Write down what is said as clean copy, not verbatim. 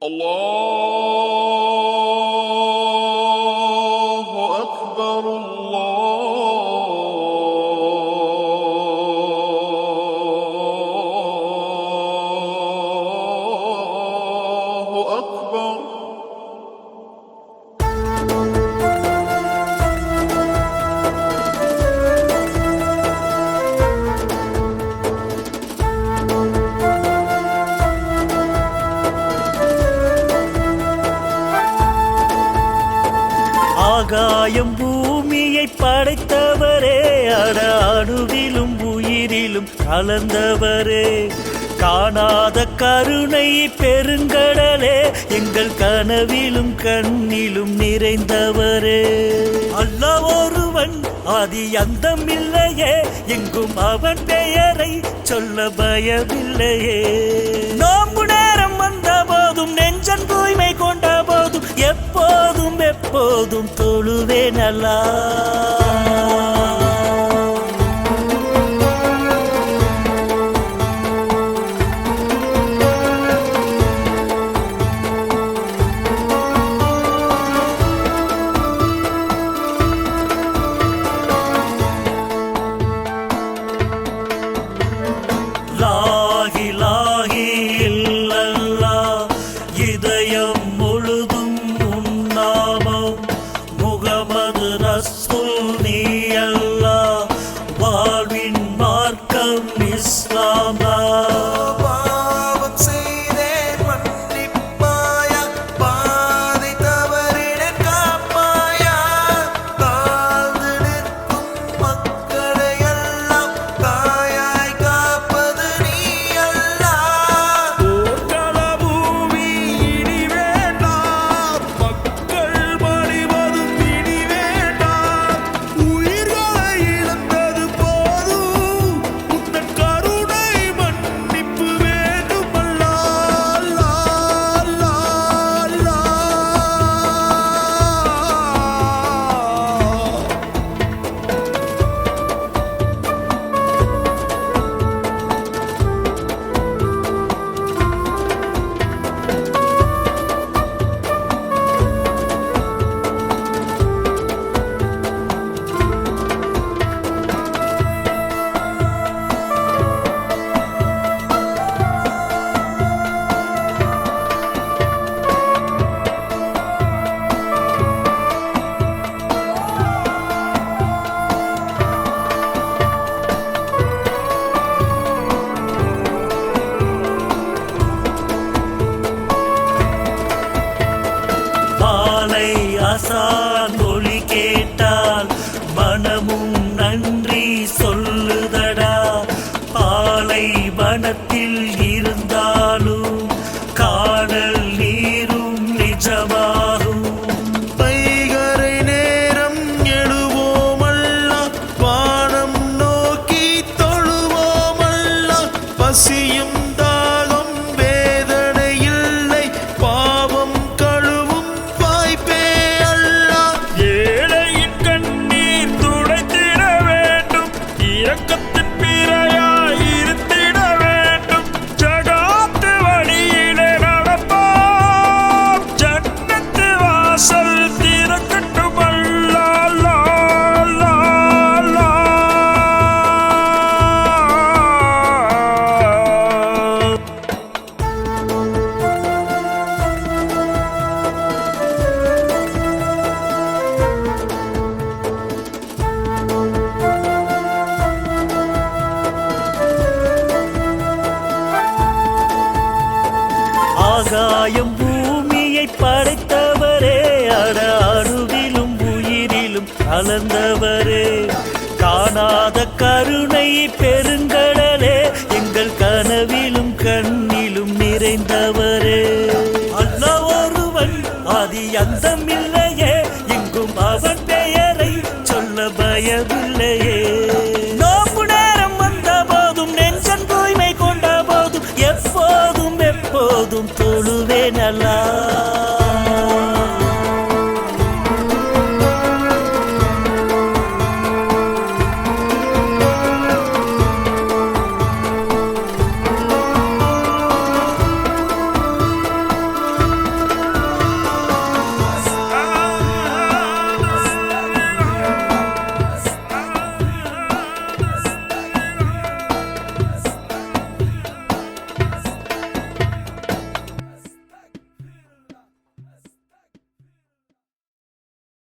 الله أكبر الله أكبر. ஆகாயம் பூமியை படைத்தவரே, அணுவிலும் உயிரிலும் கலந்தவரே, காணாத கருணை பெருங்கடலே, எங்கள் கனவிலும் கண்ணிலும் நிறைந்தவரே. அல்லாஹ் ஒருவன், ஆதி அந்தம் இல்லையே, எங்கும் அவன் பெயரை சொல்ல பயமில்லையே. நோம்பு நேரம் வந்த போதும், நெஞ்சன் தூய்மை கொண்ட போதும், எப்போதும் எப்போதும் தொழுவேன் அல்லாஹ். இதயம் முழுதும் உன்னாமம் முகமது ரசூல் நீ அல்லாஹ், வாழ்வின் மார்க்கம் இஸ்லாம். அசான் ஒலி கேட்டால் மனமும் நன்றி சொல்லுதடா. பாலை வனத்தில் இருந்தாலும் காணல் நீரும் நிஜமாகும். பைகரை நேரம் எழுவோமல்லா, வானம் நோக்கி தொழுவோமல்லா. பசியும் தாகம் வேதனை இல்லை, பாவம் கழுவும் வாய்ப்பே அல்லா. ஏழையின் கண்ணீர் துடைத்திட வேண்டும், இரக்கத்தின் பிறையாய் இருத்திட வேண்டும். ஜகாத்து வழியிலே நடப்போம், ஜன்னத்து வாசல் திறக்கட்டும் அல்லாஹ். ஆகாயம் பூமியை படைத்தவரே, அணுவிலும் உயிரிலும் கலந்தவரே, காணாத கருணை பெருங்கடலே, எங்கள் கனவிலும் கண்ணிலும் நிறைந்தவரே. அல்லாஹ் ஒருவன், ஆதி அந்தம் இல்லையே, எங்கும் அவன் பெயரை சொல்ல பயமில்லையே. நோம்பு நேரம் வந்த போதும், நெஞ்சன் தூய்மை கொண்ட போதும், எப்போதும் எப்போதும் தொழுவேன் அல்லாஹ்.